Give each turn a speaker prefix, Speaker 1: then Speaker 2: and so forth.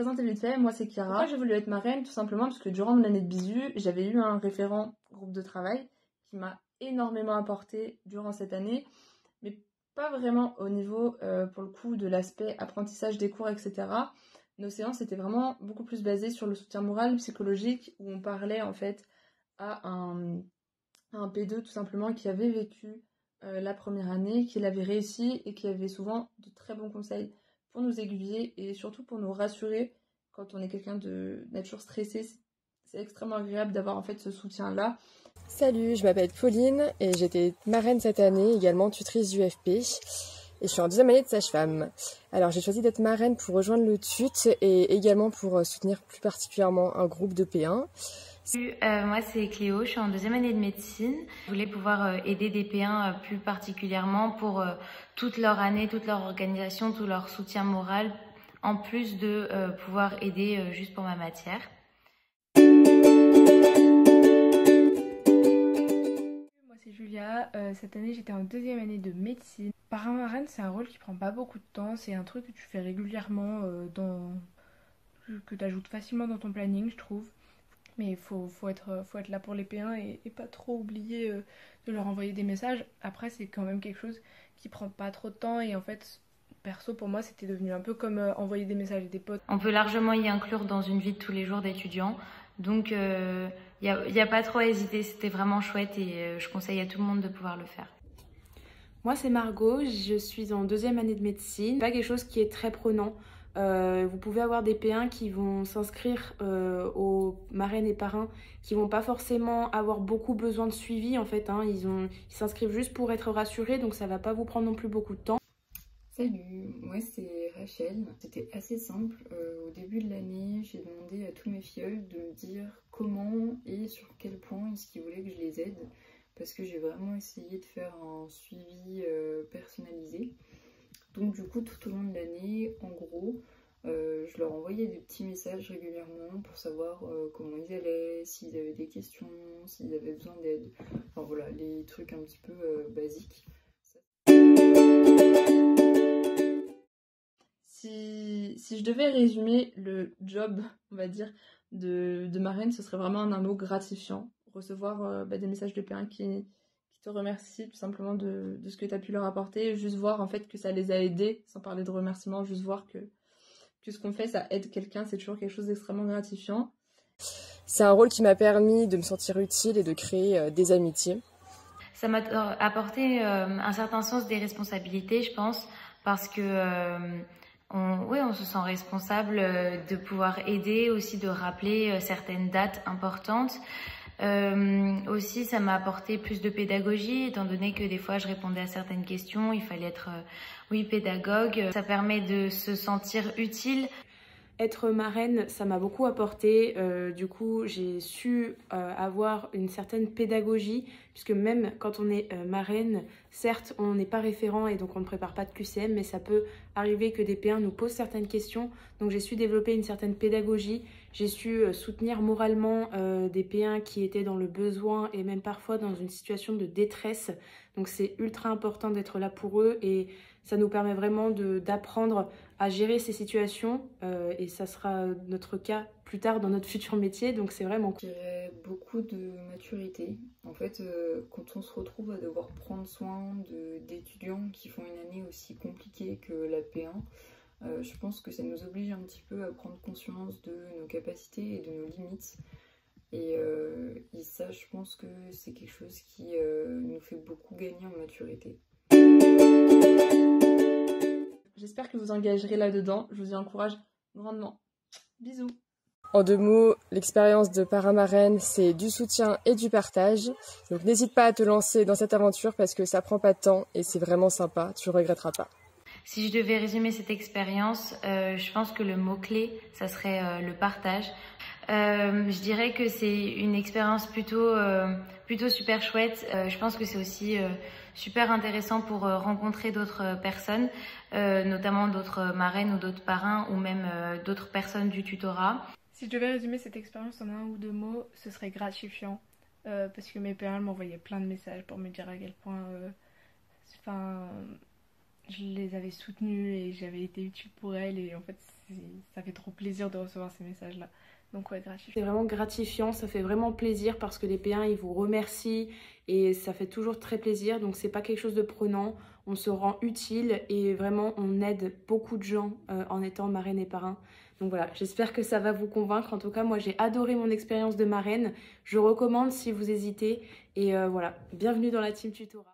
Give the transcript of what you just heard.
Speaker 1: présenter vite fait, moi c'est Chiara. Pourquoi j'ai voulu être marraine? Tout simplement parce que durant mon année de bisu, j'avais eu un référent groupe de travail qui m'a énormément apporté durant cette année, mais pas vraiment au niveau, pour le coup, de l'aspect apprentissage des cours, etc. Nos séances étaient vraiment beaucoup plus basées sur le soutien moral, psychologique, où on parlait en fait à un P2 tout simplement qui avait vécu la première année, qui l'avait réussi et qui avait souvent de très bons conseils pour nous aiguiller et surtout pour nous rassurer quand on est quelqu'un de nature stressée. C'est extrêmement agréable d'avoir en fait ce soutien-là.
Speaker 2: Salut, je m'appelle Pauline et j'étais marraine cette année, également tutrice d'UFP. Et je suis en deuxième année de sage-femme. Alors j'ai choisi d'être marraine pour rejoindre le TUT et également pour soutenir plus particulièrement un groupe de P1.
Speaker 3: Moi c'est Cléo, je suis en deuxième année de médecine. Je voulais pouvoir aider des P1 plus particulièrement pour toute leur année, toute leur organisation, tout leur soutien moral, en plus de pouvoir aider juste pour ma matière.
Speaker 4: Moi c'est Julia, cette année j'étais en deuxième année de médecine. Parrain marraine c'est un rôle qui prend pas beaucoup de temps, c'est un truc que tu fais régulièrement, que tu ajoutes facilement dans ton planning je trouve. Mais il faut être là pour les P1 et pas trop oublier de leur envoyer des messages. Après, c'est quand même quelque chose qui prend pas trop de temps. Et en fait, perso, pour moi, c'était devenu un peu comme envoyer des messages à des potes.
Speaker 3: On peut largement y inclure dans une vie de tous les jours d'étudiant. Donc, y a pas trop à hésiter. C'était vraiment chouette et je conseille à tout le monde de pouvoir le faire.
Speaker 5: Moi, c'est Margot. Je suis en deuxième année de médecine. C'est pas quelque chose qui est très prenant. Vous pouvez avoir des P1 qui vont s'inscrire aux marraines et parrains qui vont pas forcément avoir beaucoup besoin de suivi en fait, hein. Ils s'inscrivent juste pour être rassurés, donc ça va pas vous prendre non plus beaucoup de temps.
Speaker 6: Salut, moi c'est Rachel. C'était assez simple. Au début de l'année, j'ai demandé à tous mes filleuls de me dire comment et sur quel point est-ce qu'ils voulaient que je les aide, parce que j'ai vraiment essayé de faire un suivi personnalisé. Donc du coup, tout au long de l'année, en gros, je leur envoyais des petits messages régulièrement pour savoir comment ils allaient, s'ils avaient des questions, s'ils avaient besoin d'aide. Enfin voilà, les trucs un petit peu basiques.
Speaker 1: Si je devais résumer le job, on va dire, de marraine, ce serait vraiment un mot gratifiant. Recevoir des messages de P1 qui te remercient tout simplement de ce que tu as pu leur apporter. Juste voir en fait que ça les a aidés, sans parler de remerciements, juste voir que ce qu'on fait, ça aide quelqu'un, c'est toujours quelque chose d'extrêmement gratifiant.
Speaker 2: C'est un rôle qui m'a permis de me sentir utile et de créer des amitiés.
Speaker 3: Ça m'a apporté un certain sens des responsabilités, je pense, parce que on se sent responsable de pouvoir aider, aussi de rappeler certaines dates importantes. Aussi, ça m'a apporté plus de pédagogie, étant donné que des fois je répondais à certaines questions, il fallait être pédagogue. Ça permet de se sentir utile.
Speaker 5: Être marraine, ça m'a beaucoup apporté. Du coup, j'ai su avoir une certaine pédagogie, puisque même quand on est marraine, certes, on n'est pas référent et donc on ne prépare pas de QCM, mais ça peut arriver que des P1 nous posent certaines questions. Donc j'ai su développer une certaine pédagogie. J'ai su soutenir moralement des P1 qui étaient dans le besoin et même parfois dans une situation de détresse. Donc c'est ultra important d'être là pour eux et ça nous permet vraiment d'apprendre à gérer ces situations et ça sera notre cas plus tard dans notre futur métier, donc c'est vraiment cool.
Speaker 6: Je dirais beaucoup de maturité. En fait, quand on se retrouve à devoir prendre soin d'étudiants qui font une année aussi compliquée que la P1, je pense que ça nous oblige un petit peu à prendre conscience de nos capacités et de nos limites. Et ça, je pense que c'est quelque chose qui nous fait beaucoup gagner en maturité.
Speaker 1: J'espère que vous engagerez là-dedans, je vous y encourage grandement. Bisous.
Speaker 2: En 2 mots, l'expérience de parrain marraine, c'est du soutien et du partage. Donc n'hésite pas à te lancer dans cette aventure parce que ça prend pas de temps et c'est vraiment sympa, tu regretteras pas.
Speaker 3: Si je devais résumer cette expérience, je pense que le mot-clé, ça serait le partage. Je dirais que c'est une expérience plutôt super chouette. Je pense que c'est aussi super intéressant pour rencontrer d'autres personnes, notamment d'autres marraines ou d'autres parrains ou même d'autres personnes du tutorat.
Speaker 4: Si je devais résumer cette expérience en 1 ou 2 mots, ce serait gratifiant. Parce que mes P1 m'envoyaient plein de messages pour me dire à quel point je les avais soutenues et j'avais été utile pour elles. Et en fait, ça fait trop plaisir de recevoir ces messages-là. Donc ouais, gratifiant.
Speaker 5: C'est vraiment gratifiant, ça fait vraiment plaisir parce que les P1 ils vous remercient et ça fait toujours très plaisir. Donc c'est pas quelque chose de prenant, on se rend utile et vraiment on aide beaucoup de gens en étant marraine et parrain. Donc voilà, j'espère que ça va vous convaincre. En tout cas, moi j'ai adoré mon expérience de marraine. Je recommande si vous hésitez. Et voilà, bienvenue dans la team tutorat.